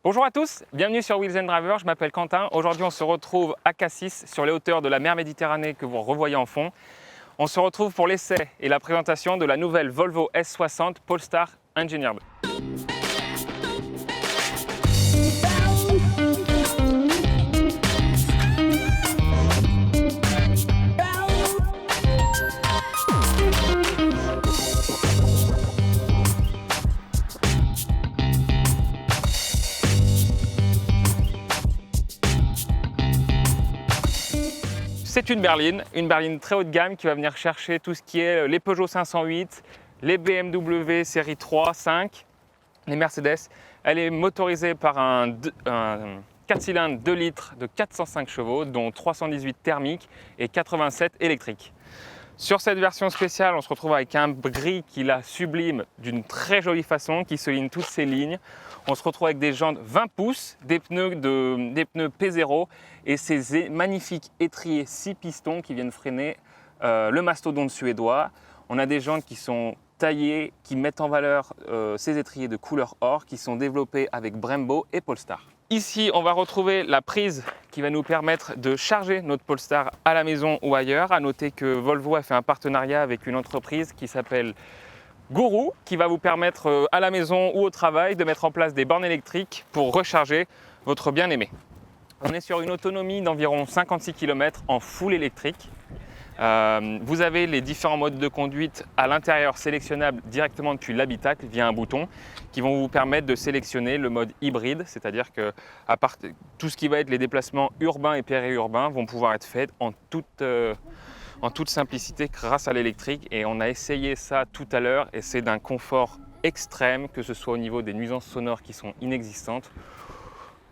Bonjour à tous, bienvenue sur Wheels and Driver, je m'appelle Quentin. Aujourd'hui on se retrouve à Cassis, sur les hauteurs de la mer Méditerranée que vous revoyez en fond. On se retrouve pour l'essai et la présentation de la nouvelle Volvo S60 Polestar Engineered. C'est une berline très haut de gamme qui va venir chercher tout ce qui est les Peugeot 508, les BMW série 3, 5, les Mercedes. Elle est motorisée par un 4 cylindres 2 litres de 405 chevaux, dont 318 thermiques et 87 électriques. Sur cette version spéciale, on se retrouve avec un gris qui la sublime d'une très jolie façon, qui souligne toutes ses lignes. On se retrouve avec des jantes 20 pouces, des pneus P0 et ces magnifiques étriers 6 pistons qui viennent freiner le mastodonte suédois. On a des jantes qui sont taillées, qui mettent en valeur ces étriers de couleur or, qui sont développés avec Brembo et Polestar. Ici, on va retrouver la prise qui va nous permettre de charger notre Polestar à la maison ou ailleurs. À noter que Volvo a fait un partenariat avec une entreprise qui s'appelle Guru, qui va vous permettre à la maison ou au travail de mettre en place des bornes électriques pour recharger votre bien-aimé. On est sur une autonomie d'environ 56 km en full électrique. Vous avez les différents modes de conduite à l'intérieur sélectionnables directement depuis l'habitacle via un bouton qui vont vous permettre de sélectionner le mode hybride, c'est-à-dire que tout ce qui va être les déplacements urbains et périurbains vont pouvoir être faits en toute simplicité grâce à l'électrique. Et on a essayé ça tout à l'heure et c'est d'un confort extrême, que ce soit au niveau des nuisances sonores qui sont inexistantes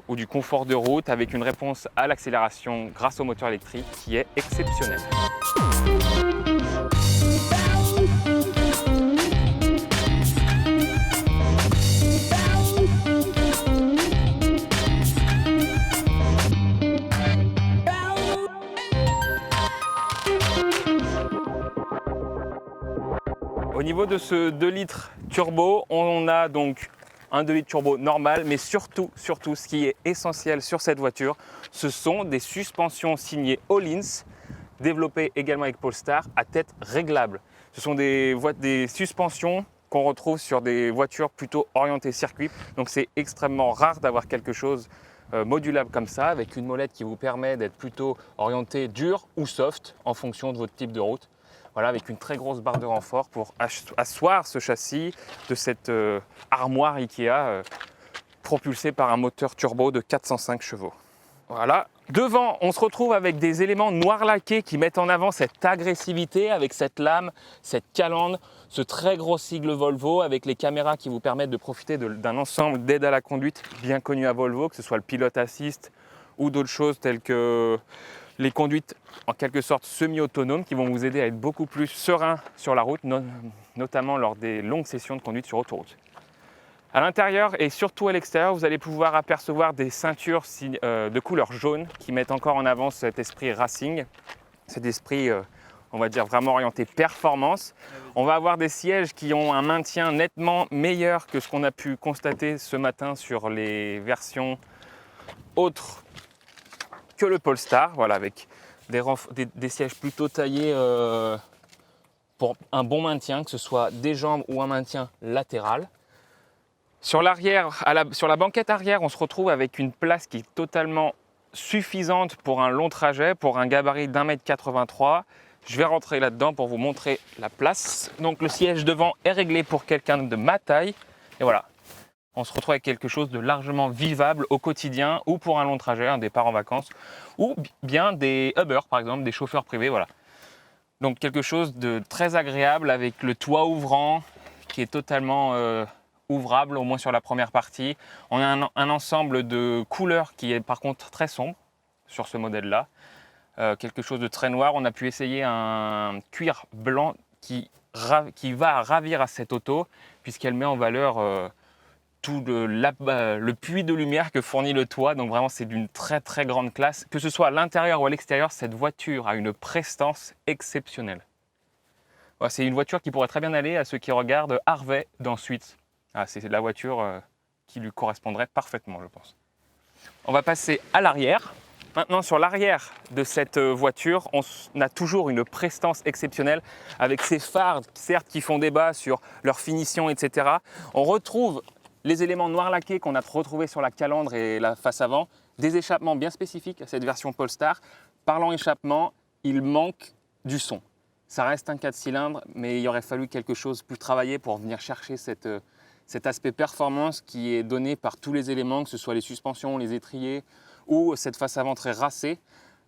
ou du confort de route, avec une réponse à l'accélération grâce au moteur électrique qui est exceptionnelle. Au niveau de ce 2 litres turbo, on a donc un 2 litres turbo normal, mais surtout ce qui est essentiel sur cette voiture, ce sont des suspensions signées Öhlins, développées également avec Polestar, à tête réglable. Ce sont des suspensions qu'on retrouve sur des voitures plutôt orientées circuit, donc c'est extrêmement rare d'avoir quelque chose modulable comme ça, avec une molette qui vous permet d'être plutôt orienté dur ou soft en fonction de votre type de route. Voilà, avec une très grosse barre de renfort pour asseoir ce châssis de cette armoire Ikea propulsée par un moteur turbo de 405 chevaux. Voilà. Devant, on se retrouve avec des éléments noir laqués qui mettent en avant cette agressivité avec cette lame, cette calandre, ce très gros sigle Volvo avec les caméras qui vous permettent de profiter d'un ensemble d'aides à la conduite bien connu à Volvo, que ce soit le Pilot Assist ou d'autres choses telles que les conduites en quelque sorte semi-autonomes qui vont vous aider à être beaucoup plus serein sur la route, notamment lors des longues sessions de conduite sur autoroute. À l'intérieur et surtout à l'extérieur, vous allez pouvoir apercevoir des ceintures de couleur jaune qui mettent encore en avant cet esprit racing, cet esprit, on va dire, vraiment orienté performance. On va avoir des sièges qui ont un maintien nettement meilleur que ce qu'on a pu constater ce matin sur les versions autres que le Polestar, voilà, avec des sièges plutôt taillés pour un bon maintien, que ce soit des jambes ou un maintien latéral. Sur l'arrière, sur la banquette arrière, on se retrouve avec une place qui est totalement suffisante pour un long trajet, pour un gabarit d'1,83 m. Je vais rentrer là-dedans pour vous montrer la place. Donc le siège devant est réglé pour quelqu'un de ma taille. Et voilà, on se retrouve avec quelque chose de largement vivable au quotidien ou pour un long trajet, un départ en vacances, ou bien des Uber par exemple, des chauffeurs privés, voilà. Donc quelque chose de très agréable avec le toit ouvrant qui est totalement ouvrable, au moins sur la première partie. On a un ensemble de couleurs qui est par contre très sombre sur ce modèle-là. Quelque chose de très noir. On a pu essayer un cuir blanc qui va ravir à cette auto puisqu'elle met en valeur tout le puits de lumière que fournit le toit. Donc vraiment, c'est d'une très très grande classe. Que ce soit à l'intérieur ou à l'extérieur, cette voiture a une prestance exceptionnelle. Voilà, c'est une voiture qui pourrait très bien aller à ceux qui regardent Harvey dans Suits. Ah, c'est la voiture qui lui correspondrait parfaitement, je pense. On va passer à l'arrière. Maintenant, sur l'arrière de cette voiture, on a toujours une prestance exceptionnelle avec ces phares, certes, qui font débat sur leur finition, etc. On retrouve les éléments noir laqués qu'on a retrouvés sur la calandre et la face avant, des échappements bien spécifiques à cette version Polestar. Parlant échappement, il manque du son. Ça reste un 4 cylindres, mais il aurait fallu quelque chose de plus travaillé pour venir chercher cet aspect performance qui est donné par tous les éléments, que ce soit les suspensions, les étriers ou cette face avant très racée.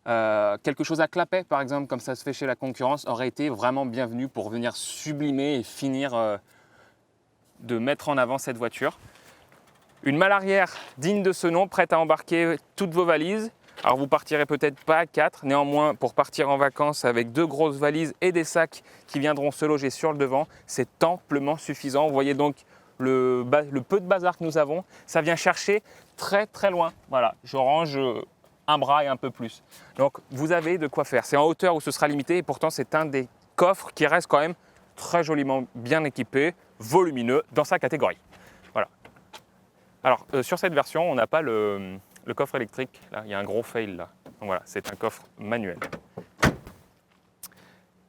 Quelque chose à clapet, par exemple, comme ça se fait chez la concurrence, aurait été vraiment bienvenu pour venir sublimer et finir de mettre en avant cette voiture. Une malle arrière digne de ce nom, prête à embarquer toutes vos valises. Alors vous partirez peut-être pas à 4, néanmoins pour partir en vacances avec 2 grosses valises et des sacs qui viendront se loger sur le devant, c'est amplement suffisant. Vous voyez donc le peu de bazar que nous avons, ça vient chercher très très loin. Voilà, je range un bras et un peu plus. Donc vous avez de quoi faire. C'est en hauteur où ce sera limité et pourtant c'est un des coffres qui reste quand même très joliment bien équipé, volumineux dans sa catégorie. Voilà. Alors sur cette version, on n'a pas le coffre électrique. Là, il y a un gros fail là. Donc voilà, c'est un coffre manuel.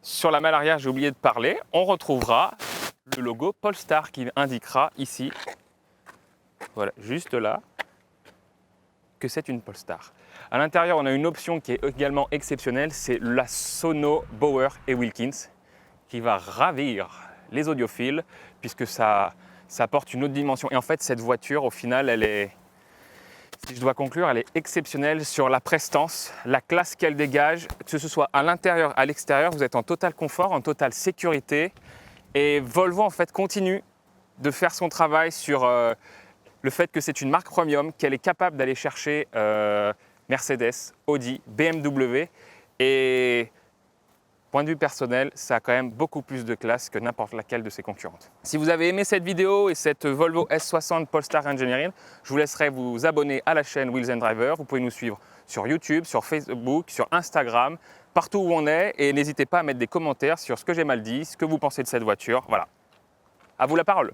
Sur la malle arrière, j'ai oublié de parler, on retrouvera le logo Polestar qui indiquera ici, voilà, juste là, que c'est une Polestar. À l'intérieur, on a une option qui est également exceptionnelle, c'est la Sono Bauer & Wilkins qui va ravir les audiophiles puisque ça apporte une autre dimension. Et en fait, cette voiture, au final, elle est, si je dois conclure, elle est exceptionnelle sur la prestance, la classe qu'elle dégage, que ce soit à l'intérieur, à l'extérieur, vous êtes en total confort, en totale sécurité. Et Volvo en fait continue de faire son travail sur le fait que c'est une marque premium, qu'elle est capable d'aller chercher Mercedes, Audi, BMW. Et point de vue personnel, ça a quand même beaucoup plus de classe que n'importe laquelle de ses concurrentes. Si vous avez aimé cette vidéo et cette Volvo S60 Polestar Engineering, je vous laisserai vous abonner à la chaîne Wheels & Driver. Vous pouvez nous suivre sur YouTube, sur Facebook, sur Instagram, partout où on est. Et n'hésitez pas à mettre des commentaires sur ce que j'ai mal dit, ce que vous pensez de cette voiture. Voilà. À vous la parole.